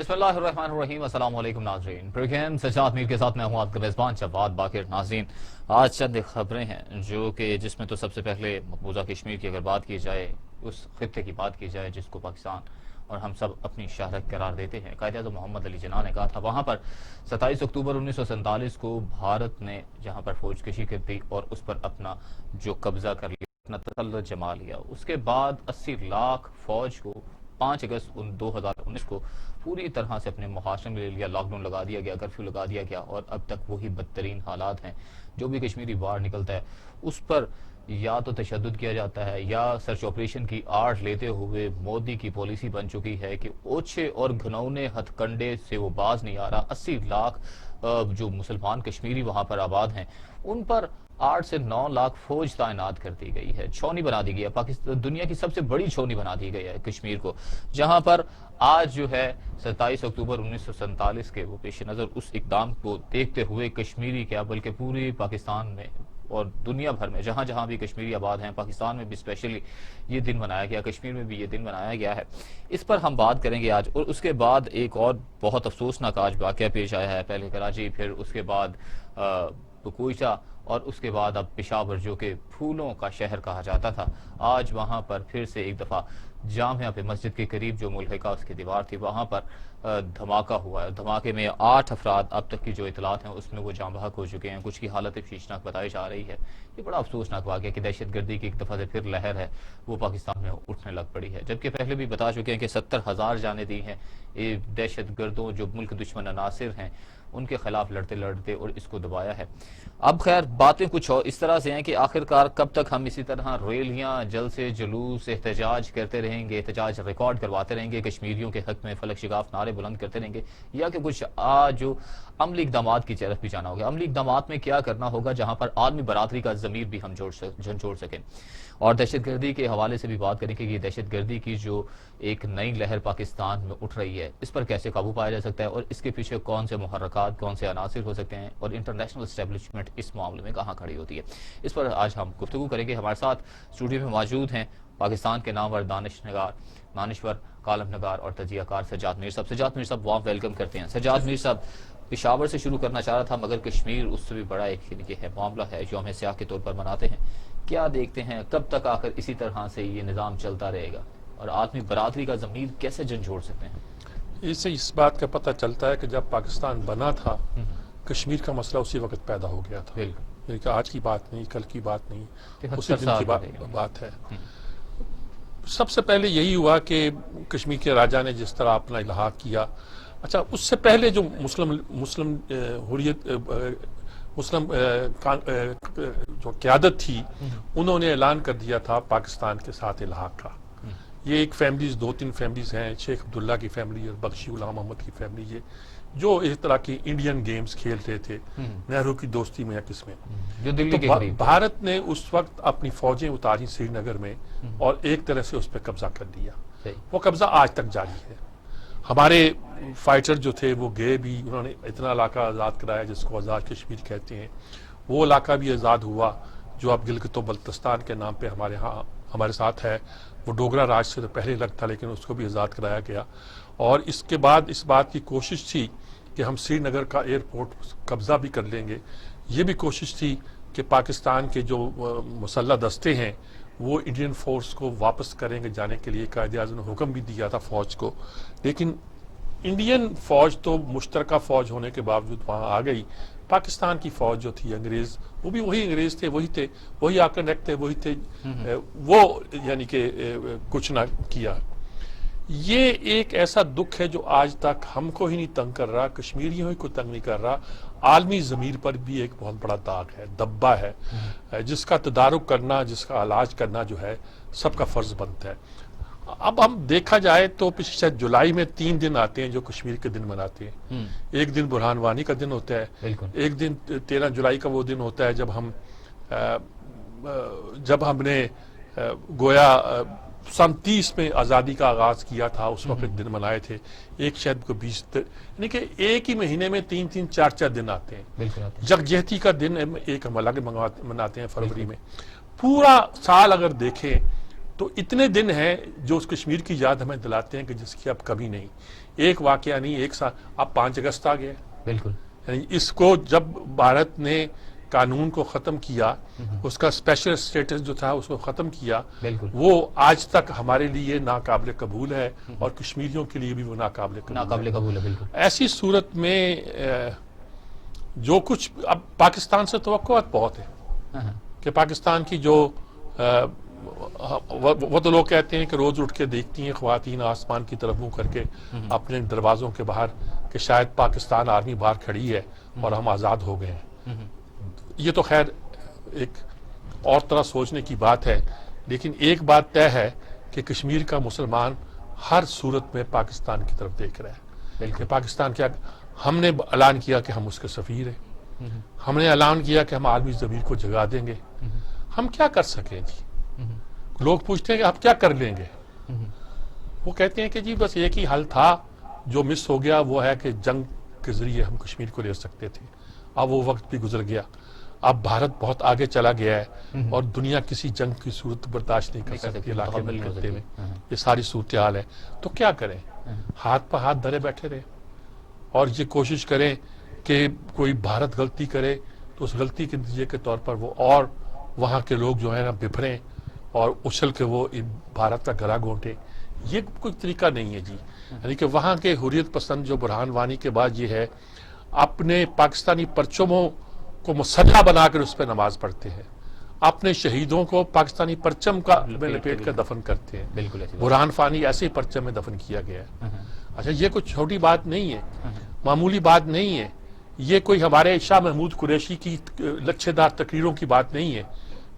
بسم اللہ الرحمن الرحیم۔ السلام علیکم ناظرین، پروگرام سجاد میر کے ساتھ میں ہوں آپ کا میزبان جواد باقر۔ ناظرین، آج چند خبریں ہیں جس میں تو سب سے پہلے مقبوضہ کشمیر کی اگر بات کی جائے، اس خطے کی بات کی جائے جس کو پاکستان اور ہم سب اپنی شہرت قرار دیتے ہیں۔ قائد اعظم محمد علی جناح نے کہا تھا وہاں پر 27 اکتوبر 1947 کو بھارت نے جہاں پر فوج کشی کر دی اور اس پر اپنا جو قبضہ کر لیا، اپنا تسلط جما لیا، اس کے بعد 80 لاکھ فوج کو 5 اگست 2019 کو پوری طرح سے اپنے محاصرے میں لے لیا، لاک ڈاؤن لگا دیا گیا، کرفیو لگا دیا گیا، اور اب تک وہی بدترین حالات ہیں۔ جو بھی کشمیری باہر نکلتا ہے اس پر یا تو تشدد کیا جاتا ہے یا سرچ آپریشن کی آڑ لیتے ہوئے مودی کی پالیسی بن چکی ہے کہ اوچھے اور گھنونے ہتھ کنڈے سے وہ باز نہیں آ رہا۔ 80 لاکھ جو مسلمان کشمیری وہاں پر آباد ہیں ان پر 8 سے 9 لاکھ فوج تعینات کر دی گئی ہے، چھونی بنا دی گئی ہے، پاکستان دنیا کی سب سے بڑی چھونی بنا دی گئی ہے کشمیر کو، جہاں پر آج جو ہے 27 اکتوبر 1947 کے وہ پیش نظر اس اقدام کو دیکھتے ہوئے کشمیری کیا بلکہ پورے پاکستان میں اور دنیا بھر میں جہاں جہاں بھی کشمیری آباد ہیں، پاکستان میں بھی اسپیشلی یہ دن منایا گیا، کشمیر میں بھی یہ دن منایا گیا ہے۔ اس پر ہم بات کریں گے آج، اور اس کے بعد ایک اور بہت افسوسناک آج واقعہ پیش آیا ہے، پہلے کراچی، پھر اس کے بعد کوئٹہ، اور اس کے بعد اب پشاور جو کہ پھولوں کا شہر کہا جاتا تھا، آج وہاں پر پھر سے ایک دفعہ جامعہ پہ مسجد کے قریب جو ملحقہ اس کی دیوار تھی وہاں پر دھماکہ ہوا ہے۔ دھماکے میں 8 افراد اب تک کی جو اطلاعات ہیں اس میں وہ جاں بحق ہو چکے ہیں، کچھ کی حالت افسوسناک بتائی جا رہی ہے۔ یہ بڑا افسوسناک واقعہ کہ دہشت گردی کی ایک دفعہ سے پھر لہر ہے وہ پاکستان میں اٹھنے لگ پڑی ہے، جبکہ پہلے بھی بتا چکے ہیں کہ 70,000 جانیں دی ہیں یہ دہشت گردوں جو ملک دشمن عناصر ہیں ان کے خلاف لڑتے لڑتے، اور اس کو دبایا ہے۔ اب خیر باتیں کچھ اور اس طرح سے ہیں کہ آخرکار کب تک ہم اسی طرح ریلیاں، جلسے، جلوس، احتجاج کرتے رہیں گے، احتجاج ریکارڈ کرواتے رہیں گے، کشمیریوں کے حق میں فلک شگاف نعرے بلند کرتے رہیں گے، یا کہ کچھ جو عملی اقدامات کی طرف بھی جانا ہوگا۔ عملی اقدامات میں کیا کرنا ہوگا جہاں پر عالمی برادری کا ضمیر بھی ہم جھنجھوڑ سکیں، اور دہشت گردی کے حوالے سے بھی بات کریں کہ یہ دہشت گردی کی جو ایک نئی لہر پاکستان میں اٹھ رہی ہے اس پر کیسے قابو پایا جا سکتا ہے، اور اس کے پیچھے کون سے محرکات، کون سے عناصر ہو سکتے ہیں، اور انٹرنیشنل اسٹیبلشمنٹ اس معاملے میں کہاں کھڑی ہوتی ہے۔ اس پر آج ہم گفتگو کریں گے۔ ہمارے ساتھ اسٹوڈیو میں موجود ہیں پاکستان کے نامور دانشور، کالم نگار اور تجزیہ کار سجاد میر صاحب۔ سجاد میر صاحب وارم ویلکم کرتے ہیں۔ سجاد میر صاحب، پشاور سے شروع کرنا چاہ رہا تھا مگر کشمیر اس سے بھی بڑا ایک ہے معاملہ ہے، یوم سیاہ کے طور پر مناتے ہیں، کیا دیکھتے ہیں کب تک آخر اسی طرح سے یہ نظام چلتا رہے گا، اور عالمی برادری کا ضمیر کیسے جھنجھوڑ سکتے ہیں؟ اس سے اس بات کا پتہ چلتا ہے کہ جب پاکستان بنا تھا کشمیر کا مسئلہ اسی وقت پیدا ہو گیا تھا، یعنی کہ آج کی بات نہیں، کل کی بات نہیں، اسی دن کی بات ہے۔ سب سے پہلے یہی ہوا کہ کشمیر کے راجہ نے جس طرح اپنا الحاق کیا، اچھا اس سے پہلے جو جو قیادت تھی انہوں نے اعلان کر دیا تھا پاکستان کے ساتھ الحاق کا۔ یہ ایک فیملیز، 2-3 فیملیز ہیں، شیخ عبداللہ کی فیملی اور بخشی غلام محمد کی فیملی، یہ جو اس طرح کی انڈین گیمز کھیل رہے تھے نہرو کی دوستی میں یا کس میں، تو بھارت نے اس وقت اپنی فوجیں اتاری سری نگر میں اور ایک طرح سے اس پہ قبضہ کر لیا۔ وہ قبضہ آج تک جاری ہے۔ ہمارے فائٹر جو تھے وہ گئے بھی، انہوں نے اتنا علاقہ آزاد کرایا جس کو آزاد کشمیر کہتے ہیں، وہ علاقہ بھی آزاد ہوا جو اب گلگت و بلتستان کے نام پہ ہمارے ساتھ ہے۔ وہ ڈوگرا راج سے تو پہلے الگ تھا لیکن اس کو بھی آزاد کرایا گیا، اور اس کے بعد اس بات کی کوشش تھی کہ ہم سری نگر کا ایئرپورٹ قبضہ بھی کر لیں گے۔ یہ بھی کوشش تھی کہ پاکستان کے جو مسلح دستے ہیں وہ انڈین فورس کو واپس کریں گے جانے کے لیے، قائد اعظم نے حکم بھی دیا تھا فوج کو، لیکن انڈین فوج تو مشترکہ فوج ہونے کے باوجود وہاں آ گئی۔ پاکستان کی فوج جو تھی انگریز، وہ بھی وہی انگریز تھے، وہی آ کر تھے، وہی تھے، وہ یعنی کہ کچھ نہ کیا۔ یہ ایک ایسا دکھ ہے جو آج تک ہم کو ہی نہیں تنگ کر رہا، کشمیریوں ہی کو تنگ نہیں کر رہا، عالمی ضمیر پر بھی ایک بہت بڑا داغ ہے، دبا ہے، جس کا تدارک کرنا، جس کا علاج کرنا جو ہے سب کا فرض بنتا ہے۔ اب ہم دیکھا جائے تو پچھلے شاید جولائی میں 3 دن آتے ہیں جو کشمیر کے دن مناتے ہیں۔ ایک دن برہان وانی کا دن ہوتا ہے، ایک دن 13 جولائی کا وہ دن ہوتا ہے جب ہم نے گویا سن 30 میں آزادی کا آغاز کیا تھا، اس وقت دن منائے تھے۔ ایک شاید کو 20، یعنی کہ ایک ہی مہینے میں 3-3، 4-4 دن آتے ہیں۔ یکجہتی کا دن ایک ہم الگ مناتے ہیں فروری میں۔ پورا سال اگر دیکھیں تو اتنے دن ہیں جو اس کشمیر کی یاد ہمیں دلاتے ہیں کہ جس کی اب کمی نہیں. ایک واقعہ نہیں، ایک سال اب 5 اگست آ گیا. بالکل. یعنی اس کو جب بھارت نے قانون کو ختم کیا، اس کا اسپیشل اسٹیٹس جو تھا اس کو ختم کیا، بالکل. وہ آج تک ہمارے لیے ناقابل قبول ہے اور کشمیریوں کے لیے بھی وہ ناقابل قبول ہے. بالکل. ایسی صورت میں جو کچھ اب پاکستان سے توقعات بہت ہے کہ پاکستان کی جو وہ تو لوگ کہتے ہیں کہ روز اٹھ کے دیکھتی ہیں خواتین آسمان کی طرف منہ کر کے اپنے دروازوں کے باہر کہ شاید پاکستان آرمی باہر کھڑی ہے اور ہم آزاد ہو گئے ہیں. یہ تو خیر ایک اور طرح سوچنے کی بات ہے، لیکن ایک بات طے ہے کہ کشمیر کا مسلمان ہر صورت میں پاکستان کی طرف دیکھ رہا ہے کہ پاکستان کیا. ہم نے اعلان کیا کہ ہم اس کے سفیر ہیں، ہم نے اعلان کیا کہ ہم عالمی ضمیر کو جگا دیں گے. ہم کیا کر سکیں جی؟ لوگ پوچھتے ہیں کہ آپ کیا کر لیں گے؟ وہ کہتے ہیں کہ جی بس ایک ہی حل تھا جو مس ہو گیا، وہ ہے کہ جنگ کے ذریعے ہم کشمیر کو لے سکتے تھے. اب وہ وقت بھی گزر گیا. اب بھارت بہت آگے چلا گیا ہے اور دنیا کسی جنگ کی صورت برداشت نہیں کر سکتی علاقے میں کرتے ہوئے. یہ ساری صورتحال ہے. تو کیا کریں؟ ہاتھ پہ ہاتھ دھرے بیٹھے رہے اور یہ کوشش کریں کہ کوئی بھارت غلطی کرے تو اس غلطی کے نتیجے کے طور پر وہ اور وہاں کے لوگ جو ہیں نا بپھریں اور اچھل کے وہ بھارت کا گلا گھونٹے. یہ کوئی طریقہ نہیں ہے جی. یعنی کہ وہاں کے حریت پسند جو برہان وانی کے بعد یہ ہے اپنے پاکستانی پرچموں کو مسلح بنا کر اس پہ نماز پڑھتے ہیں، اپنے شہیدوں کو پاکستانی پرچم کا میں لپیٹ کر دفن کرتے ہیں. بالکل. برہان فانی ایسے ہی پرچم میں دفن کیا گیا ہے. اچھا یہ کوئی چھوٹی بات نہیں ہے، معمولی بات نہیں ہے. یہ کوئی ہمارے شاہ محمود قریشی کی لچھے دار تقریروں کی بات نہیں ہے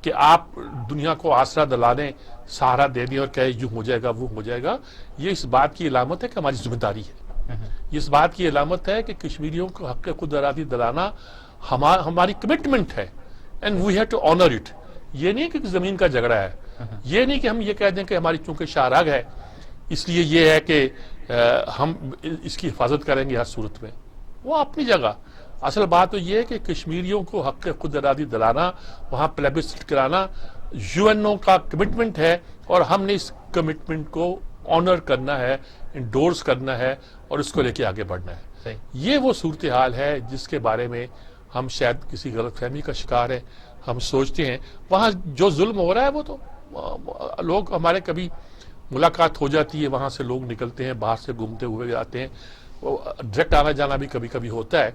کہ آپ دنیا کو آسرا دلا دیں، سہارا دے دیں اور کہے جو ہو جائے گا وہ ہو جائے گا. یہ اس بات کی علامت ہے کہ ہماری ذمہ داری ہے. یہ اس بات کی علامت ہے کہ کشمیریوں کو حق خود ارادی دلانا ہماری کمٹمنٹ ہے and we have to honour it. یہ نہیں کہ زمین کا جھگڑا ہے، یہ نہیں کہ ہم یہ کہہ دیں کہ ہماری چونکہ شاہراگ ہے اس لیے یہ ہے کہ ہم اس کی حفاظت کریں گے ہر صورت میں. وہ اپنی جگہ. اصل بات تو یہ ہے کہ کشمیریوں کو حق خود ارادی دلانا، وہاں پلیبسسٹ کرانا یو این او کا کمٹمنٹ ہے اور ہم نے اس کمٹمنٹ کو آنر کرنا ہے، انڈورس کرنا ہے اور اس کو لے کے آگے بڑھنا ہے. یہ وہ صورتحال ہے جس کے بارے میں ہم شاید کسی غلط فہمی کا شکار ہے. ہم سوچتے ہیں وہاں جو ظلم ہو رہا ہے وہ تو لوگ ہمارے کبھی ملاقات ہو جاتی ہے، وہاں سے لوگ نکلتے ہیں باہر سے گھومتے ہوئے آتے ہیں، ڈائریکٹ آنا جانا بھی کبھی کبھی ہوتا ہے.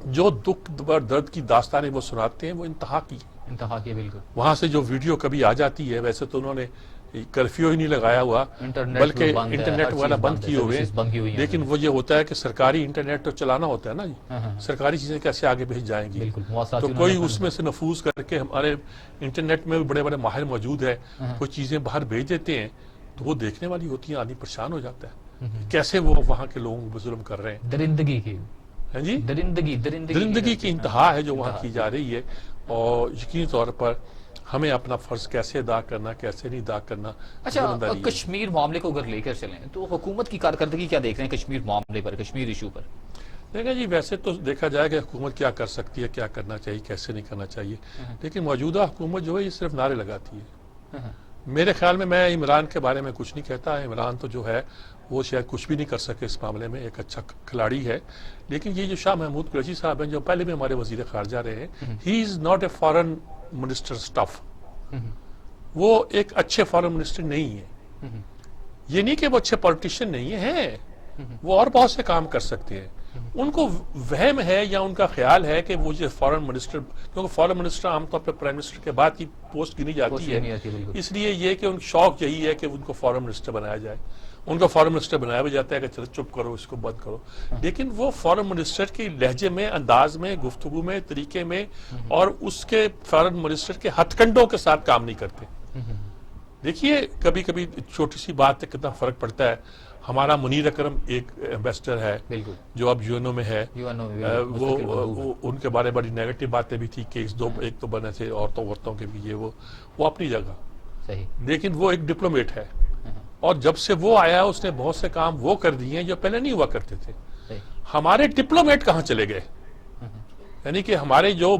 جو دکھ اور درد کی داستانیں وہ سناتے ہیں وہ انتہا کی. بالکل. وہاں سے جو ویڈیو کبھی آ جاتی ہے، ویسے تو انہوں نے کرفیو ہی نہیں لگایا ہوا بلکہ انٹرنیٹ والا بند کیے ہوئے، لیکن وہ یہ ہوتا ہے کہ سرکاری انٹرنیٹ تو چلانا ہوتا ہے نا جی. سرکاری چیزیں کیسے آگے بھیج جائیں گی؟ تو کوئی اس میں سے نفوذ کر کے ہمارے انٹرنیٹ میں بڑے بڑے ماہر موجود ہیں، کوئی چیزیں باہر بھیج دیتے ہیں تو وہ دیکھنے والی ہوتی ہیں. آدمی پریشان ہو جاتا ہے کیسے وہ وہاں کے لوگوں کو ظلم کر رہے ہیں. درندگی کی جی درندگی کی انتہا ہے جو وہاں کی جا رہی ہے. اور یقینی طور پر ہمیں اپنا فرض کیسے ادا کرنا، کیسے نہیں ادا کرنا. اچھا کشمیر معاملے کو اگر لے کر چلیں تو حکومت کی کارکردگی کیا دیکھ رہے ہیں کشمیر معاملے پر، کشمیر ایشو پر؟ دیکھیں جی ویسے تو دیکھا جائے کہ حکومت کیا کر سکتی ہے، کیا کرنا چاہیے، کیسے نہیں کرنا چاہیے، لیکن موجودہ حکومت جو ہے یہ صرف نعرے لگاتی ہے. میرے خیال میں عمران کے بارے میں کچھ نہیں کہتا. عمران تو جو ہے وہ شاید کچھ بھی نہیں کر سکے اس معاملے میں، ایک اچھا کھلاڑی ہے. لیکن یہ جو شاہ محمود قریشی صاحب ہیں جو پہلے بھی ہمارے وزیر خارجہ رہے ہیں، he is not a foreign minister stuff. وہ ایک اچھے فارن منسٹر نہیں ہے. یہ نہیں کہ وہ اچھے پولیٹیشین نہیں ہیں، وہ اور بہت سے کام کر سکتے ہیں. ان کو وہم ہے یا ان کا خیال ہے کہ وہ جو فارن منسٹر، کیونکہ فارن منسٹر عام طور پہ پرائم منسٹر کے بعد کی پوسٹ گنی جاتی ہے، اس لیے یہ کہ ان شوق یہی ہے کہ ان کو فارن منسٹر بنایا جائے. ان کو فارن منسٹر بنایا بھی جاتا ہے کہ چلو چپ کرو، اس کو بند کرو. لیکن وہ فارن منسٹر کی لہجے میں، انداز میں، گفتگو میں، طریقے میں اور اس کے فارن منسٹر کے ہتھ کنڈوں کے ساتھ کام نہیں کرتے. دیکھیے کبھی کبھی چھوٹی سی بات سے کتنا فرق پڑتا ہے. ہمارا منیر اکرم ایک ایمبیسڈر ہے جو اب یو این او میں ہے، وہ ان کے بارے بڑی نیگیٹو باتیں بھی تھی کہ ایک تو بنے تھے عورتوں کے بھی، یہ وہ اپنی جگہ، لیکن وہ ایک ڈپلومیٹ ہے. اور جب سے وہ آیا اس نے بہت سے کام وہ کر دیے ہیں جو پہلے نہیں ہوا کرتے تھے. ہمارے ڈپلومیٹ کہاں چلے گئے؟ یعنی کہ ہمارے جو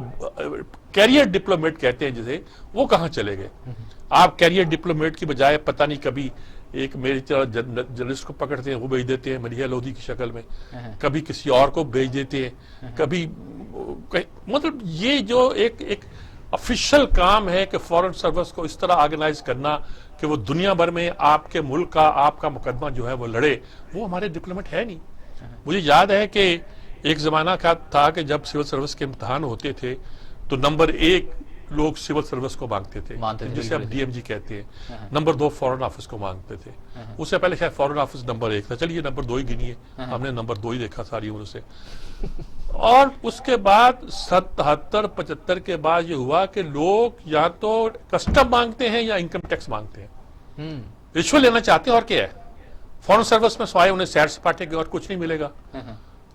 کیریئر ڈپلومیٹ کہتے ہیں جسے، وہ کہاں چلے گئے؟ آپ کیریئر ڈپلومیٹ کی بجائے پتہ نہیں کبھی ایک میری طرح جرنلسٹ کو پکڑتے ہیں وہ بھیج دیتے ہیں ملیحہ لودھی کی شکل میں, کبھی کسی اور کو بھیج دیتے ہیں, کبھی مطلب یہ جو ایک افیشل کام ہے کہ فورن سروس کو اس طرح آرگنائز کرنا کہ وہ دنیا بھر میں آپ کے ملک کا آپ کا مقدمہ جو ہے وہ لڑے, وہ ہمارے ڈپلومیٹ ہے نہیں. مجھے یاد ہے کہ ایک زمانہ تھا کہ جب سول سروس کے امتحان ہوتے تھے تو نمبر 1 لوگ سول سروس کو مانگتے تھے جسے اب ڈی ایم جی کہتے ہیں, نمبر 2 فورن آفس کو مانگتے تھے. اس سے پہلے شاید فورن آفس نمبر 1 تھا, چلیے نمبر 2 ہی گنیے, ہم نے نمبر 2 ہی دیکھا ساری عمر سے. اور اس کے بعد 77-75 کے بعد یہ ہوا کہ لوگ یا تو کسٹم مانگتے ہیں یا انکم ٹیکس مانگتے ہیں, رشوت لینا چاہتے ہیں. اور کیا ہے فورن سروس میں سوائے انہیں سیر سپاٹے کے اور کچھ نہیں ملے گا.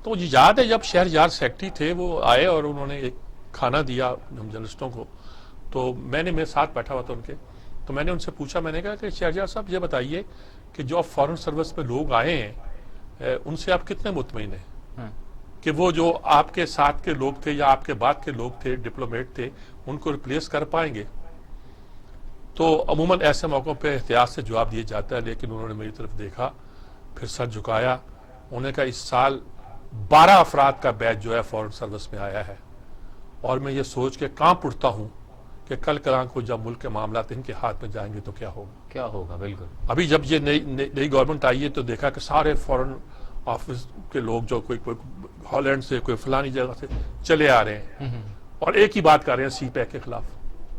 تو مجھے یاد ہے جب شہرجار سیکرٹری تھے وہ آئے اور انہوں نے ایک کھانا دیا ہم جرنلسٹوں کو, تو میرے ساتھ بیٹھا ہوا تھا ان کے, تو میں نے ان سے پوچھا, میں نے کہا کہ شہرجار صاحب یہ بتائیے کہ جو اب فورن سروس میں لوگ آئے ہیں ان سے آپ کتنے مطمئن ہیں کہ وہ جو آپ کے ساتھ کے لوگ تھے یا آپ کے بعد کے لوگ تھے ڈپلومیٹ تھے ان کو ریپلیس کر پائیں گے. تو عموماً ایسے موقعوں پہ احتیاط سے جواب دیا جاتا ہے, لیکن انہوں نے میری طرف دیکھا, پھر سر جھکایا, انہوں نے کہا اس سال 12 افراد کا بیچ جو ہے فورن سروس میں آیا ہے, اور میں یہ سوچ کے کانپ اٹھتا ہوں کہ کل کلام کو جب ملک کے معاملات ان کے ہاتھ میں جائیں گے تو کیا ہوگا. بالکل ابھی جب یہ نئی گورنمنٹ آئی ہے تو دیکھا کہ سارے فورن آفس کے لوگ جو کوئی ہالینڈ سے کوئی فلانی جگہ سے چلے آ رہے ہیں اور ایک ہی بات کر رہے ہیں سی پیک کے خلاف.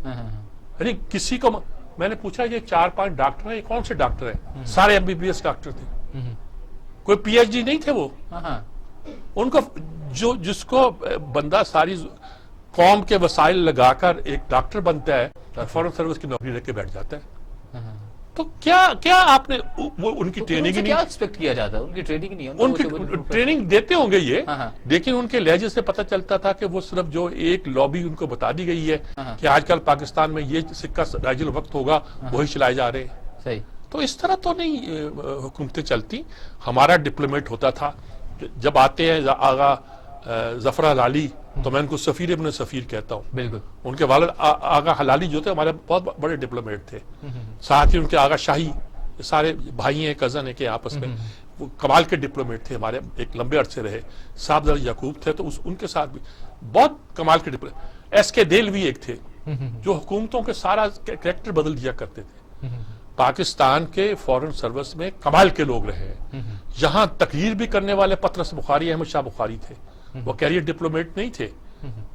یعنی کسی کو میں نے پوچھا یہ 4-5 ڈاکٹر ہیں, یہ کون سے ڈاکٹر ہیں؟ سارے MBBS ڈاکٹر تھے, کوئی PhD نہیں تھے وہ. ان کو جس کو بندہ ساری قوم کے وسائل لگا کر ایک ڈاکٹر بنتا ہے فورن سروس کی نوکری رکھ کے بیٹھ جاتا ہے. تو کیا آپ نے ان کی ٹریننگ کیا ایکسپیکٹ کیا جاتا ہے؟ ان کی ٹریننگ نہیں, ان کی ٹریننگ دیتے ہوں گے یہ, لیکن ان کے لہجے سے پتہ چلتا تھا کہ وہ صرف جو ایک لابی ان کو بتا دی گئی ہے کہ آج کل پاکستان میں یہ سکہ رائج الوقت ہوگا وہی چلائے جا رہے ہیں. صحیح. تو اس طرح تو نہیں حکومتیں چلتی. ہمارا ڈپلومیٹ ہوتا تھا, جب آتے ہیں آغا ظفر حلالی تو میں ان کو سفیر ابن سفیر کہتا ہوں. بالکل. ان کے والد آغا حلالی جو تھے ہمارے بہت بڑے ڈپلومیٹ تھے, ساتھ ہی ان کے آغا شاہی, سارے بھائی ہیں کزن ہیں کہ آپس میں وہ کمال کے ڈپلومیٹ تھے ہمارے, ایک لمبے عرصے رہے. صاحبزادہ یعقوب تھے تو ان کے ساتھ بھی بہت کمال کے ڈپلومیٹ. SK دہلوی ایک تھے جو حکومتوں کے سارا کریکٹر بدل دیا کرتے تھے. پاکستان کے فورن سروس میں کمال کے لوگ رہے ہیں. یہاں تقریر بھی کرنے والے پطرس بخاری, احمد شاہ بخاری تھے. وہ کیریئر ڈپلومیٹ نہیں تھے,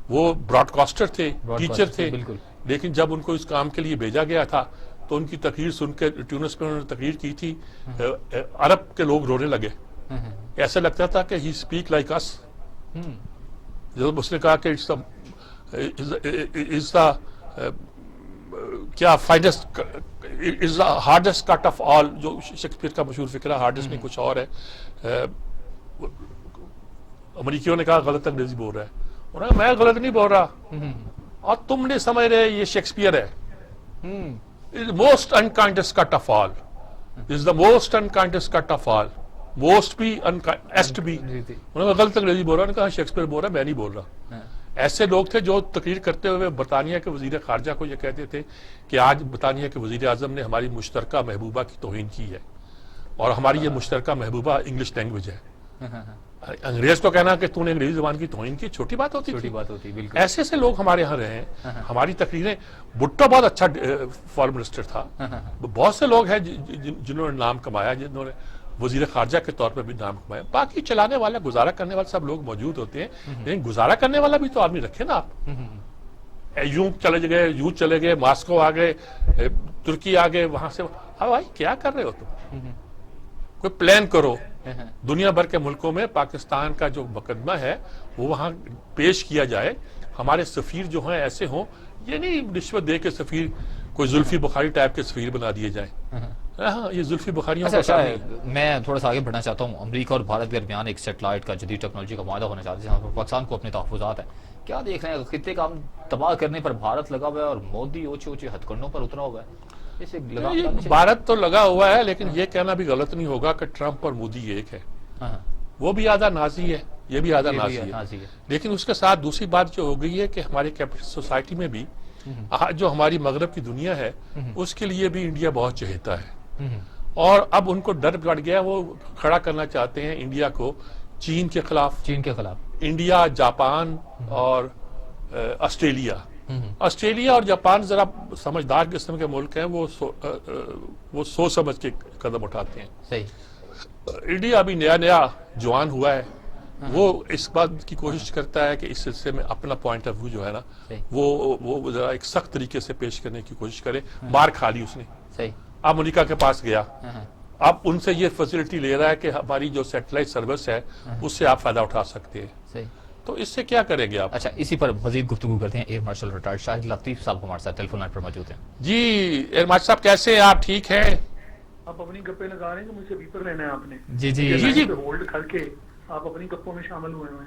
وہ براڈ کاسٹر تھے, ٹیچر تھے. لیکن جب ان کو اس کام کے لیے بھیجا گیا تھا تو ان کی تقریر سن کے ٹیونس میں انہوں نے تقریر کی تھی, عرب کے لوگ رونے لگے. ایسا لگتا تھا کہ ہی اسپیک لائک اس. جب اس نے کہا کہ کیا finest is the hardest cut of all, جو شیکسپیئر کا مشہور فقرہ, ہارڈسٹ نہیں کچھ اور ہے. امریکیوں نے کہا غلط انگریزی بول رہا ہے, انہوں نے کہا میں غلط نہیں بول رہا اور تم نے سمجھ رہے یہ شیکسپیئر ہے. Most unkindest cut of all is the most unkindest cut of all, most بھی ایسٹ بھی. انہوں نے کہا غلط انگریزی بول رہا, انہوں نے کہا شیکسپیئر بول رہا, میں نہیں بول رہا. ایسے لوگ تھے جو تقریر کرتے ہوئے برطانیہ کے وزیر خارجہ کو یہ کہتے تھے کہ آج برطانیہ کے وزیر اعظم نے ہماری مشترکہ محبوبہ کی توہین کی ہے اور ہماری یہ مشترکہ محبوبہ انگلش لینگویج ہے. انگریز کو کہنا کہ تو نے انگریزی زبان کی توہین کی چھوٹی بات ہوتی تھی. ایسے سے لوگ ہمارے ہاں رہے ہیں. ہماری تقریریں, بھٹو بہت اچھا فارن منسٹر تھا. بہت سے لوگ ہیں جنہوں نے نام کمایا, جنہوں نے وزیر خارجہ کے طور پہ بھی نام کمایا. باقی چلانے والا, گزارا کرنے والے سب لوگ موجود ہوتے ہیں, لیکن گزارا کرنے والا بھی تو آدمی رکھے نا آپ. یوں چلے گئے, یوں چلے گئے, ماسکو آ گئے, ترکی آ گئے, وہاں سے بھائی کیا کر رہے ہو تم؟ کوئی پلان کرو. دنیا بھر کے ملکوں میں پاکستان کا جو مقدمہ ہے وہ وہاں پیش کیا جائے. ہمارے سفیر جو ہیں ایسے ہوں, یہ نہیں رشوت دے کے سفیر کوئی زلفی بخاری ٹائپ کے سفیر بنا دیے جائیں. ہاں یہ زلفی بخاریوں کا میں تھوڑا سا آگے بڑھنا چاہتا ہوں. امریکہ اور بھارت کے درمیان ایک سیٹلائٹ کا جدید ٹیکنالوجی کا معاہدہ ہونا چاہتے ہیں جہاں پر پاکستان کو اپنے تحفظات ہیں. کیا دیکھ رہے ہیں خطے کا تباہ کرنے پر بھارت لگا ہوا ہے اور مودی اونچے اونچے ہتھ کنڈوں پر اترا ہوا ہے. بھارت تو لگا ہوا ہے, لیکن یہ کہنا بھی غلط نہیں ہوگا کہ ٹرمپ اور مودی ایک ہے. وہ بھی آدھا نازی ہے, یہ بھی آدھا نازی ہے. لیکن اس کے ساتھ دوسری بات جو ہو گئی ہے کہ ہمارے کیپٹل سوسائٹی میں بھی جو ہماری مغرب کی دنیا ہے اس کے لیے بھی انڈیا بہت چہیتا ہے، اور اب ان کو ڈر پڑ گیا، وہ کھڑا کرنا چاہتے ہیں انڈیا کو چین کے خلاف، انڈیا، جاپان اور آسٹریلیا اور جاپان ذرا سمجھدار قسم کے ملک ہیں، وہ سوچ سمجھ کے قدم اٹھاتے ہیں. صحیح. انڈیا ابھی نیا جوان ہوا ہے، وہ اس بات کی کوشش کرتا ہے کہ اس سلسلے میں اپنا پوائنٹ آف ویو جو ہے نا وہ ذرا ایک سخت طریقے سے پیش کرنے کی کوشش کرے. مار کھا لی اس نے. صحیح. اب امریکہ کے پاس گیا، اب ان سے یہ فیسلٹی لے رہا ہے کہ ہماری جو سیٹلائٹ سروس ہے اس سے آپ فائدہ اٹھا سکتے ہیں. صحیح. تو اس سے کیا کریں گے آپ؟ اچھا، اسی پر مزید گفتگو کرتے ہیں. ایئر مارشل ریٹائرڈ شاہد لطیف صاحب ہمارے ساتھ ٹیلی فون لائن پر موجود ہیں. جی ایئر مارشل صاحب کیسے ہیں آپ؟ ٹھیک ہیں؟ آپ اپنی گپے لگا رہے ہیں کہ مجھ سے بیپر لینا ہے آپ نے. جی ہولڈ کر کے آپ اپنی گپوں میں شامل ہوئے ہیں.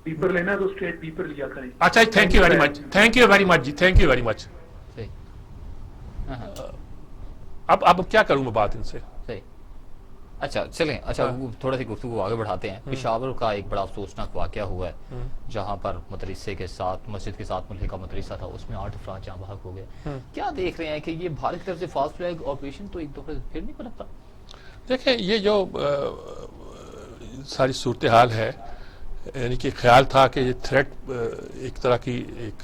بیپر لینا ہے تو اسٹریٹ بیپر لیا کریں. اچھا، thank you very much, thank you very much جی، تھینک یو ویری مچ. اب کیا کروں میں بات ان سے؟ صحیح. اچھا چلیں، اچھا تھوڑا سی گفتگو آگے بڑھاتے ہیں. پشاور کا ایک بڑا افسوسناک واقعہ ہوا ہے جہاں پر مدرسے کے ساتھ، مسجد کے ساتھ ملحقہ مدرسہ تھا، اس میں 8 افراد جاں بحق ہو گئے. کیا دیکھ رہے ہیں کہ یہ بھارت کی طرف سے فاسٹ فلیگ آپریشن تو ایک دفعہ پھر نہیں پنپتا؟ دیکھیں یہ جو ساری صورتحال ہے، یعنی کہ خیال تھا کہ یہ تھریٹ ایک طرح کی ایک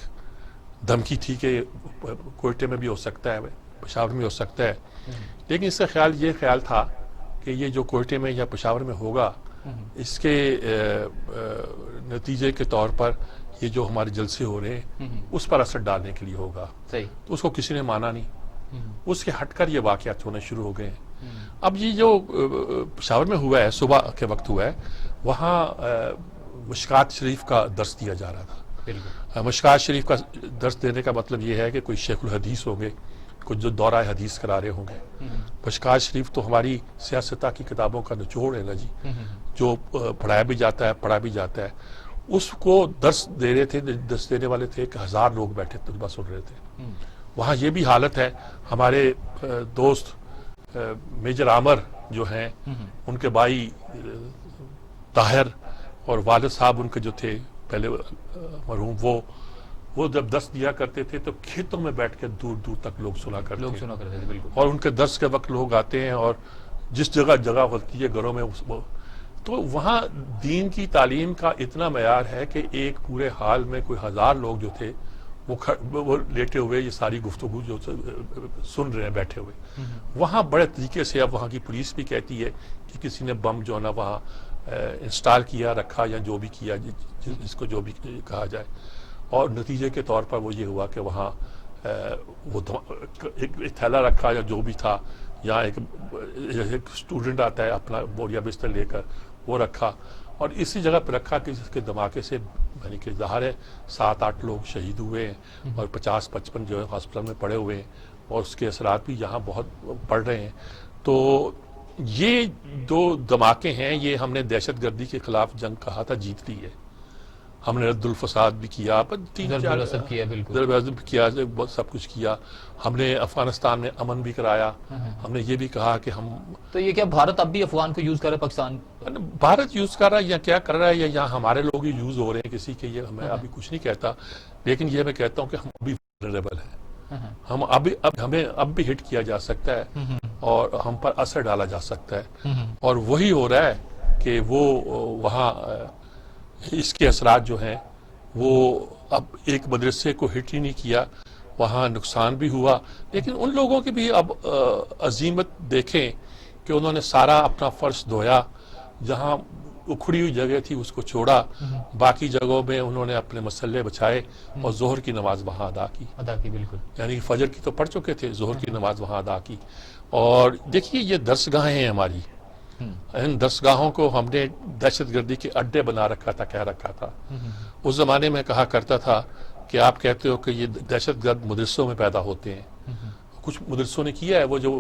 دھمکی تھی کہ کوئٹے میں بھی ہو سکتا ہے، پشاور میں ہو سکتا ہے، لیکن اس کا یہ خیال تھا کہ یہ جو کوئٹے میں یا پشاور میں ہوگا اس کے نتیجے کے طور پر یہ جو ہمارے جلسے ہو رہے ہیں اس پر اثر ڈالنے کے لیے ہوگا. تو اس کو کسی نے مانا نہیں، اس کے ہٹ کر یہ واقعات ہونے شروع ہو گئے ہیں. اب یہ جو پشاور میں ہوا ہے، صبح کے وقت ہوا ہے، وہاں مشکات شریف کا درس دیا جا رہا تھا. مشکات شریف کا درس دینے کا مطلب یہ ہے کہ کوئی شیخ الحدیث ہوں گے، کچھ جو دورہ حدیث کرا رہے ہوں گے. مشکات شریف تو ہماری سیاستہ کی کتابوں کا نچوڑ ہے نا جی، جو پڑھایا بھی جاتا ہے. اس کو درس دے رہے تھے، درس دینے والے تھے کہ 1000 لوگ بیٹھے طلبہ سن رہے تھے. وہاں یہ بھی حالت ہے. ہمارے دوست میجر عامر جو ہیں، ان کے بھائی طاہر اور والد صاحب ان کے جو تھے پہلے مرحوم، وہ جب درس دیا کرتے تھے تو کھیتوں میں بیٹھ کے دور دور تک لوگ سنا کرتے تھے. بالکل. اور ان کے درس کے وقت لوگ آتے ہیں اور جس جگہ ہوتی ہے گھروں میں، تو وہاں دین کی تعلیم کا اتنا معیار ہے کہ ایک پورے حال میں کوئی 1000 لوگ جو تھے وہ لیٹے ہوئے یہ ساری گفتگو جو سن رہے ہیں بیٹھے ہوئے. وہاں بڑے طریقے سے اب وہاں کی پولیس بھی کہتی ہے کہ کسی نے بم جو ہے نا وہاں انسٹال کیا، رکھا، یا جو بھی کیا، جس کو جو بھی کہا جائے. اور نتیجے کے طور پر وہ یہ ہوا کہ وہاں وہ ایک تھیلا رکھا یا جو بھی تھا، یا ایک اسٹوڈنٹ آتا ہے اپنا بوریا بستر لے کر، وہ رکھا، اور اسی جگہ پہ رکھا کہ جس کے دھماکے سے یعنی کہ ظاہر ہے 7-8 لوگ شہید ہوئے ہیں اور 50-55 جو ہے ہاسپٹل میں پڑے ہوئے ہیں، اور اس کے اثرات بھی یہاں بہت پڑ رہے ہیں. تو یہ دو دھماکے ہیں، یہ ہم نے دہشت گردی کے خلاف جنگ کہا تھا، جیت لی ہے. ہم نے رد الفساد بھی کیا، ضرب عزم کیا، سب کچھ کیا. ہم نے افغانستان میں امن بھی کرایا. ہم نے یہ بھی کہا کہ ہم، تو یہ کیا بھارت اب بھی افغان کو یوز کر رہا ہے؟ پاکستان بھارت یوز کر رہا ہے یا کیا کر رہا ہے، یا یہاں ہمارے لوگ ہی یوز ہو رہے ہیں کسی کے، یہ میں ابھی کچھ نہیں کہتا. لیکن یہ میں کہتا ہوں کہ ہم ابھی ولنریبل ہیں. ہم ہمیں اب بھی ہٹ کیا جا سکتا ہے اور ہم پر اثر ڈالا جا سکتا ہے. اور وہی ہو رہا ہے کہ وہ وہاں اس کے اثرات جو ہیں وہ اب ایک مدرسے کو ہٹ ہی نہیں کیا، وہاں نقصان بھی ہوا. لیکن ان لوگوں کی بھی اب عزیمت دیکھیں کہ انہوں نے سارا اپنا فرش دھویا، جہاں اکھڑی ہوئی جگہ تھی اس کو چھوڑا، باقی جگہوں میں انہوں نے اپنے مسلح بچھائے اور ظہر کی نماز وہاں ادا کی. بالکل. یعنی فجر کی تو پڑھ چکے تھے، ظہر کی نماز وہاں ادا کی. اور دیکھیے یہ درسگاہیں ہیں ہماری، ان درسگاہوں کو ہم نے دہشت گردی کے اڈے بنا رکھا تھا، کہہ رکھا تھا. اس زمانے میں کہا کرتا تھا کہ آپ کہتے ہو کہ یہ دہشت گرد مدرسوں میں پیدا ہوتے ہیں. کچھ مدرسوں نے کیا ہے، وہ جو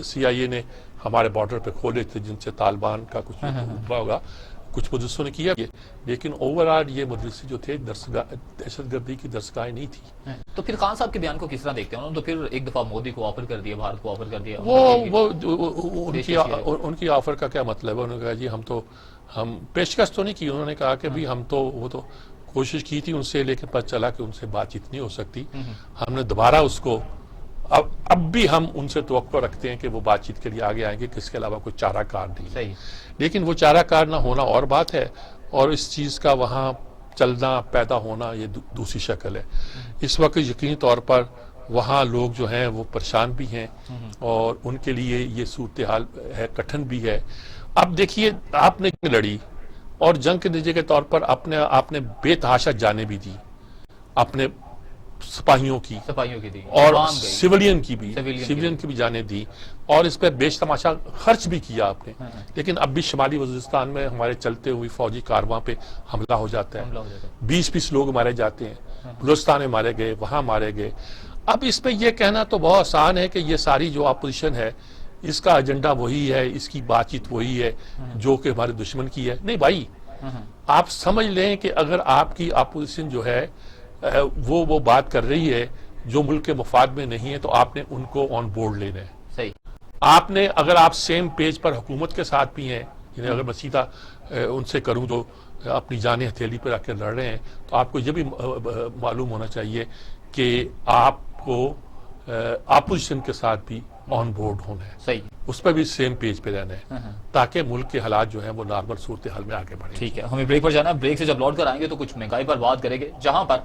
CIA نے ہمارے بارڈر پہ کھولے تھے جن سے طالبان کا کچھ ہوا ہوگا، کچھ مدرسوں نے کیا، لیکن اوورآل یہ مدرسے جو تھے دہشت گردی کی درسگاہیں نہیں تھی. تو پھر خان صاحب کے بیان کو کس طرح دیکھتے ہیں؟ انہوں نے تو پھر ایک دفعہ مودی کو آفر کر دیا، بھارت کو آفر کر دیا. ان کی آفر کا کیا مطلب ہے؟ انہوں نے کہا جی ہم پیشکش تو نہیں کی. انہوں نے کہا کہ بھی ہم تو وہ تو کوشش کی تھی ان سے، لیکن پتہ چلا کہ ان سے بات چیت نہیں ہو سکتی. ہم نے دوبارہ اس کو اب بھی ہم ان سے توقع رکھتے ہیں کہ وہ بات چیت کے لیے آگے آئیں گے، کس کے علاوہ کوئی چارہ کار نہیں ہے. صحیح. لیکن وہ چارہ کار نہ ہونا اور بات ہے، اور اس چیز کا وہاں چلنا پیدا ہونا یہ دوسری شکل ہے. اس وقت یقینی طور پر وہاں لوگ جو ہیں وہ پریشان بھی ہیں، اور ان کے لیے یہ صورتحال ہے، کٹھن بھی ہے. اب دیکھیے آپ نے جنگ لڑی، اور جنگ کے نتیجے کے طور پر آپ نے بے تحاشا جانیں بھی دی اپنے سپاہیوں کی دی اور عوام گئی. سویلین کی Civilian بھی جانیں دی، اور اس پہ بیش تماشا خرچ بھی کیا آپ نے. لیکن اب بھی شمالی وزیرستان میں ہمارے چلتے ہوئی فوجی کارواں پہ حملہ ہو جاتا ہے، 20 لوگ مارے جاتے ہیں. بلوچستان میں مارے گئے، وہاں مارے گئے. اب اس پہ یہ کہنا تو بہت آسان ہے کہ یہ ساری جو اپوزیشن ہے اس کا ایجنڈا وہی ہے، اس کی بات چیت وہی ہے جو کہ ہمارے دشمن کی ہے. نہیں بھائی، آپ سمجھ لیں کہ اگر آپ کی اپوزیشن جو ہے وہ بات کر رہی ہے جو ملک کے مفاد میں نہیں ہے، تو آپ نے ان کو آن بورڈ لینا ہے. صحیح. آپ نے اگر آپ سیم پیج پر حکومت کے ساتھ بھی ہیں، یعنی اگر میں سیدھا ان سے کروں تو اپنی جانیں ہتھیلی پر آ کے لڑ رہے ہیں، تو آپ کو یہ بھی معلوم ہونا چاہیے کہ آپ کو اپوزیشن کے ساتھ بھی آن بورڈ ہونا ہے. صحیح. اس پہ بھی سیم پیج پہ رہنا ہے تاکہ ملک کے حالات جو ہیں وہ نارمل صورتحال میں آگے بڑھیں. ٹھیک ہے، ہمیں بریک پر جانا ہے. بریک سے جب لوٹ کر آئیں گے تو کچھ مہنگائی پر بات کریں گے، جہاں پر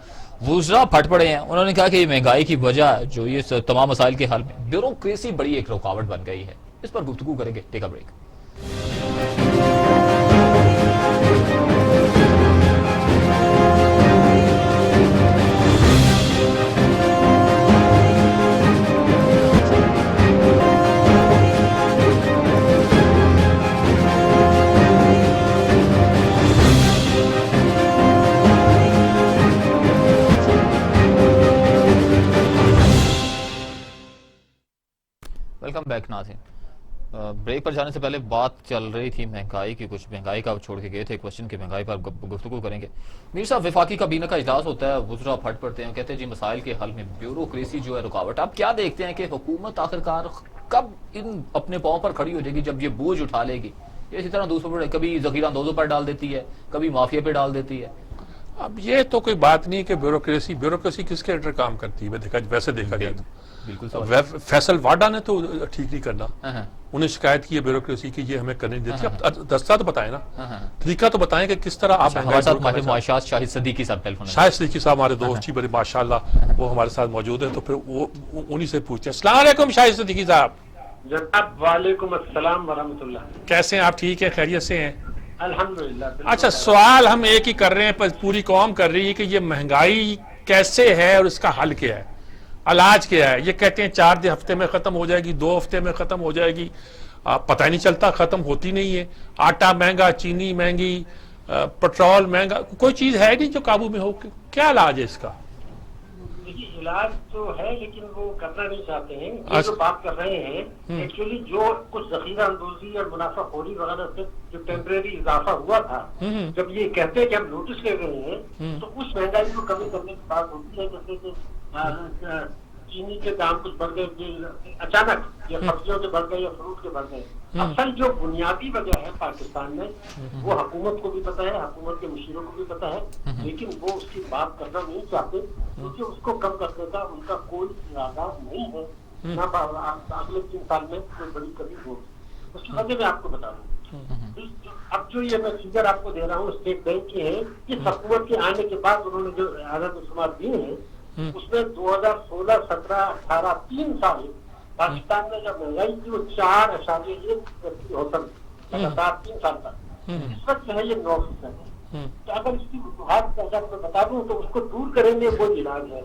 وزراء پھٹ پڑے ہیں. انہوں نے کہا کہ یہ مہنگائی کی وجہ جو یہ تمام مسائل کے حل میں بیوروکریسی بڑی ایک رکاوٹ بن گئی ہے. اس پر گفتگو کریں گے. ٹیک اے بریک. ویلکم بیک ناظرین. بریک پر جانے سے پہلے بات چل رہی تھی مہنگائی کی، کچھ مہنگائی کا چھوڑ کے گئے تھے کوشچن کی، مہنگائی پر گفتگو کریں گے. میر صاحب، وفاقی کابینہ کا اجلاس ہوتا ہے، وزراء پھٹ پڑتے ہیں، کہتے ہیں جی مسائل کے حل میں بیوروکریسی جو ہے رکاوٹ. آپ کیا دیکھتے ہیں کہ حکومت آخرکار کب ان اپنے پاؤں پر کھڑی ہو جائے گی جب یہ بوجھ اٹھا لے گی؟ اسی طرح دوسروں پر کبھی ذخیرہ اندوزوں پر ڈال دیتی ہے، کبھی مافیا پہ ڈال دیتی ہے. اب یہ تو کوئی بات نہیں کہ بیوروکریسی کس کے انڈر کام کرتی ہے. ویسے دیکھا جائے تو فیصل واڈا نے تو ٹھیک نہیں کرنا. انہیں شکایت کی ہے بیوروکریسی کی، یہ ہمیں کرنے نہیں دیتی. اب دستہ تو بتائیں نا، طریقہ تو بتائیں کہ کس طرح آپ. ہمارے ساتھ معاشات شاہد صدیقی صاحب ٹیلیفون. شاہد صدیقی صاحب ہمارے دوست جی بڑے ماشاءاللہ وہ ہمارے ساتھ موجود ہیں، تو پھر وہ انہی سے پوچھتے ہیں. السلام علیکم شاہد صدیقی صاحب. جناب وعلیکم السلام ورحمۃ اللہ. کیسے ہیں آپ؟ ٹھیک ہے، خیریت سے ہیں؟ الحمدللہ. اچھا، سوال ہم ایک ہی کر رہے ہیں، پوری قوم کر رہی ہے کہ یہ مہنگائی کیسے ہے اور اس کا حل کیا ہے، علاج کیا ہے. یہ کہتے ہیں 4 ہفتے میں ختم ہو جائے گی، 2 ہفتے میں ختم ہو جائے گی. پتہ ہی نہیں چلتا، ختم ہوتی نہیں ہے. آٹا مہنگا، چینی مہنگی، پٹرول مہنگا، کوئی چیز ہے نہیں جو قابو میں ہو. کیا علاج ہے اس کا؟ دیکھیے علاج تو ہے لیکن وہ کرنا نہیں چاہتے ہیں. یہ جو بات کر رہے ہیں ایکچولی جو کچھ ذخیرہ اندوزی اور منافع خوری وغیرہ سے جو ٹیمپریری اضافہ ہوا تھا، جب یہ کہتے ہیں کہ ہم نوٹس لے رہے ہیں تو اس مہنگائی کو کمی کرنے کی بات ہوتی ہے. جیسے کہ چینی کے دام کچھ بڑھ گئے اچانک، یا سبزیوں کے بڑھ گئے یا فروٹ کے بڑھ گئے. اصل جو بنیادی وجہ ہے پاکستان میں وہ حکومت کو بھی پتہ ہے، حکومت کے مشیروں کو بھی پتہ ہے، لیکن وہ اس کی بات کرنا نہیں چاہتے کیونکہ اس کو کم کرنے کا ان کا کوئی ارادہ نہیں ہے. نہ اگلے 3 سال میں کوئی بڑی کمی ہوگی. اس کی وجہ میں آپ کو بتا دوں. اب جو یہ میں فگر آپ کو دے رہا ہوں اسٹیٹ بینک کے ہیں، اس حکومت کے آنے کے بعد انہوں نے جو اعداد و شمار دیے ہیں اس میں 2016, 17, 18 3 سال پاکستان میں جب مہنگائی تھی وہ 4.1% ہوتا لگاتار 3 سال تک. اس وقت جو ہے یہ 9% ہے. تو اگر اس کی وجوہات اگر میں بتا دوں تو اس کو دور کریں گے وہ علاج ہے.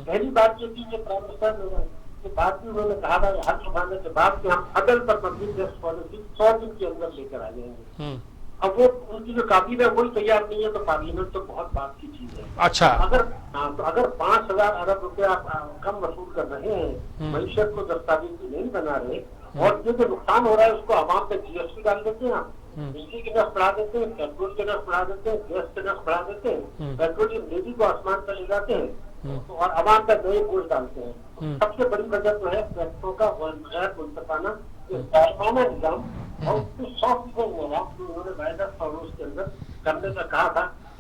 پہلی بات یہ تھی کہ پرائم منسٹر کے بعد بھی انہوں نے کہا تھا کہ حل اٹھانے کے بعد کہ ہم عدل پر مبنی ٹیکس پالیسی 100 دن کے اندر لے کر آ جائیں گے. اب وہ ان کی جو کابینہ وہی تیار نہیں ہے تو پارلیمنٹ تو بہت بات کی چیز ہے. اچھا، اگر 5,000 ارب روپے آپ کم وصول کر رہے ہیں، معیشت کو دستاویزی نہیں بنا رہے، اور یہ جو نقصان ہو رہا ہے اس کو عوام پہ GST ڈال دیتے ہیں، بجلی کے نرخ بڑھا دیتے ہیں، پیٹرول کے نرخ بڑھا دیتے ہیں، گیس کے نرخ بڑھا دیتے ہیں، پیٹرولیم لیوی کو آسمان پہ لے جاتے ہیں اور عوام پہ نئے بوجھ ڈالتے ہیں. سب سے بڑی وجہ تو ہے ٹیکسوں کا غیر منصفانہ ظالمانہ نظام، اور اس کو 100% انہوں نے 20 سالوں کے اندر کرنے کا کہا تھا.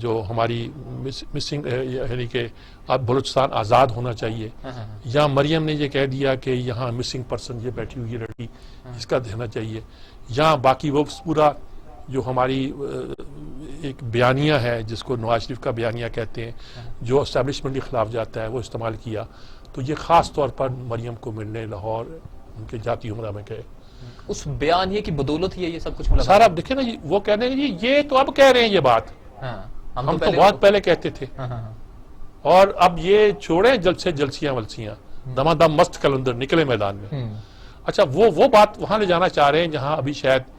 جو ہماری مسنگ یعنی کہ اب بلوچستان آزاد ہونا چاہیے، یا مریم نے یہ کہہ دیا کہ یہاں مسنگ پرسن یہ بیٹھی ہوئی ہے لڑکی، اس کا دینا چاہیے، یا باقی وہ پورا جو ہماری ایک بیانیہ ہے جس کو نواز شریف کا بیانیہ کہتے ہیں، جو اسٹیبلشمنٹ کے خلاف جاتا ہے، وہ استعمال کیا، تو یہ خاص طور پر مریم کو ملنے لاہور ان کے جاتی عمرہ میں گئے. اس بیانیے کی بدولت ہی ہے یہ سب کچھ سارا اب دیکھیں نا، وہ کہنے ہیں یہ تو اب کہہ رہے ہیں یہ بات، ہم تو بہت پہلے کہتے تھے، اور اب یہ چھوڑیں جلد سے جلسیاں ولسیاں، دما دم مست کلندر نکلے میدان میں. اچھا وہ بات وہاں لے جانا چاہ رہے ہیں جہاں ابھی شاید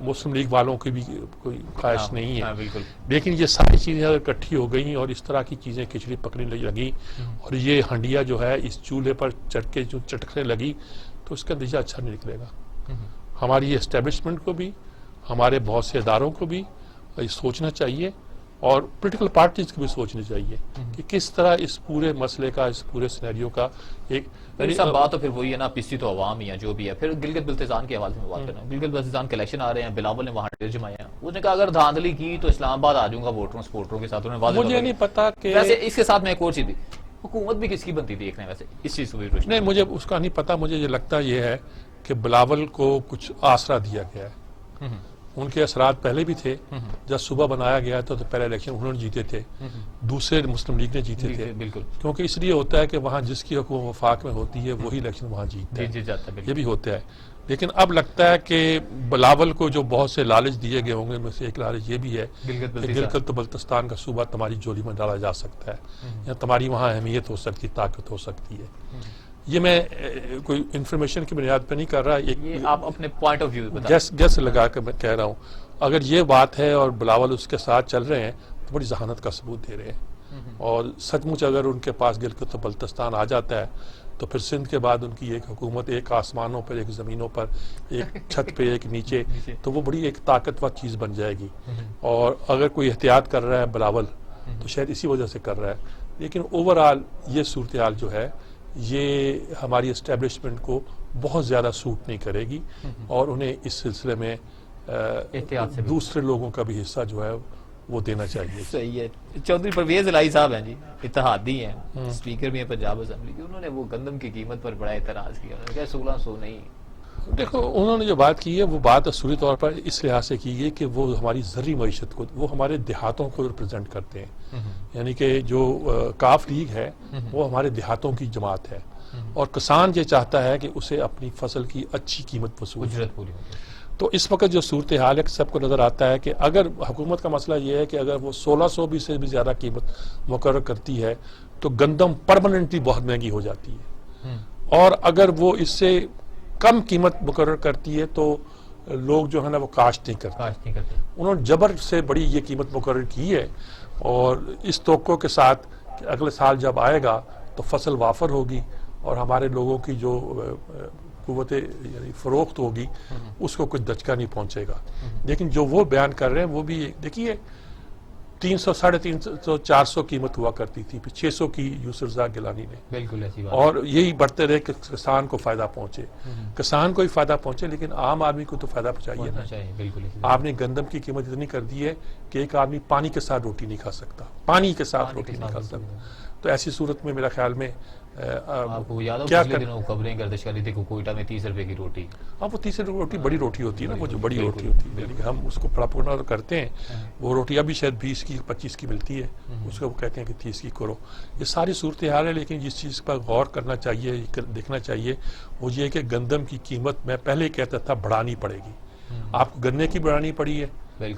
مسلم لیگ والوں کی بھی کوئی خواہش نہیں ہے، لیکن یہ ساری چیزیں اگر اکٹھی ہو گئیں اور اس طرح کی چیزیں کھچڑی پکڑنے لگی اور یہ ہنڈیا جو ہے اس چولہے پر چڑھ کے جو چٹکنے لگی، تو اس کا نتیجہ اچھا نہیں نکلے گا. ہماری اسٹیبلشمنٹ کو بھی، ہمارے بہت سے اداروں کو بھی سوچنا چاہیے، اور پولیٹیکل پارٹیز کو بھی سوچنی چاہیے کہ کس طرح اس پورے مسئلے کا، اس پورے سینیریو کا ایک سب بات تو پھر وہی ہے نا، پستی تو عوام ہی ہے جو بھی ہے. پھر گلگت بلتستان کے حوالے سے بات کرنا، گلگت بلتستان کے الیکشن آ رہے ہیں، بلاول نے وہاں ڈیل جمائے ہیں، اس نے کہا اگر دھاندلی کی تو اسلام آباد آ جاؤں گا ووٹروں سپورٹروں کے ساتھ. مجھے نہیں پتا کہ ویسے اس کے ساتھ میں ایک اور چیز بھی، حکومت بھی کس کی بنتی دیکھ رہے ہیں ویسے اس چیز کو بھی روشنی؟ نہیں، مجھے اس کا نہیں پتا. مجھے یہ لگتا یہ ہے کہ بلاول کو کچھ آسرا دیا گیا ہے. ان کے اثرات پہلے بھی تھے، جب صوبہ بنایا گیا تو پہلے الیکشن انہوں نے جیتے تھے، دوسرے مسلم لیگ نے جیتے تھے، بالکل، کیونکہ اس لیے ہوتا ہے کہ وہاں جس کی حکومت وفاق میں ہوتی ہے وہی الیکشن وہاں جیتتا ہے، یہ بھی ہوتا ہے. لیکن اب لگتا ہے کہ بلاول کو جو بہت سے لالچ دیے گئے ہوں گے، میں سے ایک لالچ یہ بھی ہے کہ گلگت بلتستان کا صوبہ تمہاری جولی میں ڈالا جا سکتا ہے، یا تمہاری وہاں اہمیت ہو سکتی، طاقت ہو سکتی ہے. یہ میں کوئی انفارمیشن کی بنیاد پہ نہیں کر رہا، یہ آپ اپنے پوائنٹ آف ویو گیس لگا کے میں کہہ رہا ہوں. اگر یہ بات ہے اور بلاول اس کے ساتھ چل رہے ہیں تو بڑی ذہانت کا ثبوت دے رہے ہیں، اور سچ مچ اگر ان کے پاس گلگت بلتستان آ جاتا ہے تو پھر سندھ کے بعد ان کی ایک حکومت، ایک آسمانوں پر، ایک زمینوں پر، ایک چھت پہ، ایک نیچے، تو وہ بڑی ایک طاقتور چیز بن جائے گی. اور اگر کوئی احتیاط کر رہا ہے بلاول تو شاید اسی وجہ سے کر رہا ہے. لیکن اوورآل یہ صورتحال جو ہے یہ ہماری اسٹیبلشمنٹ کو بہت زیادہ سوٹ نہیں کرے گی، اور انہیں اس سلسلے میں دوسرے لوگوں کا بھی حصہ جو ہے وہ دینا چاہیے. صحیح ہے. چودھری پرویز الہی صاحب ہیں جی، اتحادی ہیں، اسپیکر بھی ہیں پنجاب اسمبلی کے، انہوں نے وہ گندم کی قیمت پر بڑا اعتراض کیا، انہوں نے کہا 1600 نہیں. دیکھو انہوں نے جو بات کی ہے وہ بات اصولی طور پر اس لحاظ سے کی گئی کہ وہ ہماری زرعی معیشت کو، وہ ہمارے دیہاتوں کو ریپرزینٹ کرتے ہیں. یعنی کہ جو کاف لیگ ہے وہ ہمارے دیہاتوں کی جماعت ہے، اور کسان یہ چاہتا ہے کہ اسے اپنی فصل کی اچھی قیمت وصول، اجرت پوری ہو. تو اس وقت جو صورتحال ہے سب کو نظر آتا ہے کہ اگر حکومت کا مسئلہ یہ ہے کہ اگر وہ 1600 بھی سے بھی زیادہ قیمت مقرر کرتی ہے تو گندم پرماننٹلی بہت مہنگی ہو جاتی ہے، اور اگر وہ اس سے کم قیمت مقرر کرتی ہے تو لوگ جو ہے نا وہ کاشت نہیں کرتے. انہوں نے جبر سے بڑی یہ قیمت مقرر کی ہے، اور اس توقع کے ساتھ کہ اگلے سال جب آئے گا تو فصل وافر ہوگی اور ہمارے لوگوں کی جو قوت یعنی فروخت ہوگی اس کو کچھ دھچکا نہیں پہنچے گا. لیکن جو وہ بیان کر رہے ہیں وہ بھی دیکھیے 300 350 400 قیمت ہوا کرتی تھی، پھر 600 کی یوسف رضا گیلانی نے، بالکل ایسی بات، اور یہی بڑھتے رہے کہ کسان کو فائدہ پہنچے. کسان کو ہی فائدہ پہنچے لیکن عام آدمی کو تو فائدہ پہنچائیے نا. آپ نے گندم کی قیمت اتنی کر دی ہے کہ ایک آدمی پانی کے ساتھ روٹی نہیں کھا سکتا، پانی کے ساتھ روٹی نہیں کھا سکتا. تو ایسی صورت میں میرا خیال میں آپ کو یاد ہو پچھلے دنوں خبریں گردش کر رہی تھی کہ کوئٹہ میں 30 روپے کی روٹی، ہاں وہ 30 روپے کی روٹی بڑی روٹی ہوتی ہے نا، وہ جو بڑی روٹی ہوتی ہے، یعنی ہم اس کو پڑا پکڑنا کرتے ہیں، وہ روٹی ابھی شاید 20 کی 25 کی ملتی ہے، اس کو کہتے ہیں کہ 30 کی کرو. یہ ساری صورتحال ہے. لیکن جس چیز پر غور کرنا چاہیے، دیکھنا چاہیے، وہ یہ کہ گندم کی قیمت میں پہلے کہتا تھا بڑھانی پڑے گی. آپ کو گنے کی بڑھانی پڑی ہے،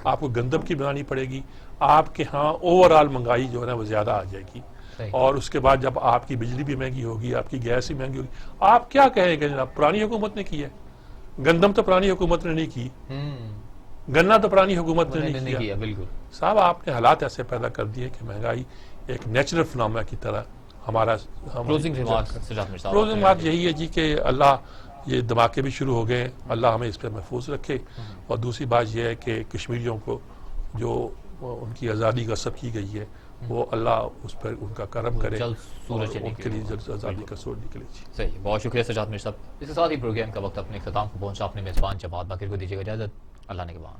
آپ کو گندم کی بڑھانی پڑے گی، آپ کے ہاں اوورآل مہنگائی جو ہے نا وہ زیادہ آ جائے گی. اور اس کے بعد جب آپ کی بجلی بھی مہنگی ہوگی، آپ کی گیس بھی مہنگی ہوگی. آپ کیا کہیں گے جناب، پرانی حکومت نے کی ہے، گندم تو پرانی حکومت نے نہیں کی، گنا تو پرانی حکومت نے نہیں کیا. بالکل صاحب آپ نے حالات ایسے پیدا کر دیے کہ مہنگائی ایک نیچرل فنامینا کی طرح ہمارا کلوزنگ ریمارک یہی ہے جی کہ اللہ یہ دھماکے بھی شروع ہو گئے، اللہ ہمیں اس پہ محفوظ رکھے. اور دوسری بات یہ ہے کہ کشمیریوں کو جو ان کی آزادی غصب کی گئی ہے وہ اللہ اس پر ان کا کرم کرے، ان کے لیے جلد آزادی کا سورج نکلے. صحیح، بہت شکریہ سجاد میر صاحب. اس کے ساتھ ہی پروگرام کا وقت اپنے اختتام کو پہنچا. اپنے میزبان جماعت باقر کو دیجیے گا اجازت. اللہ نے کے بعد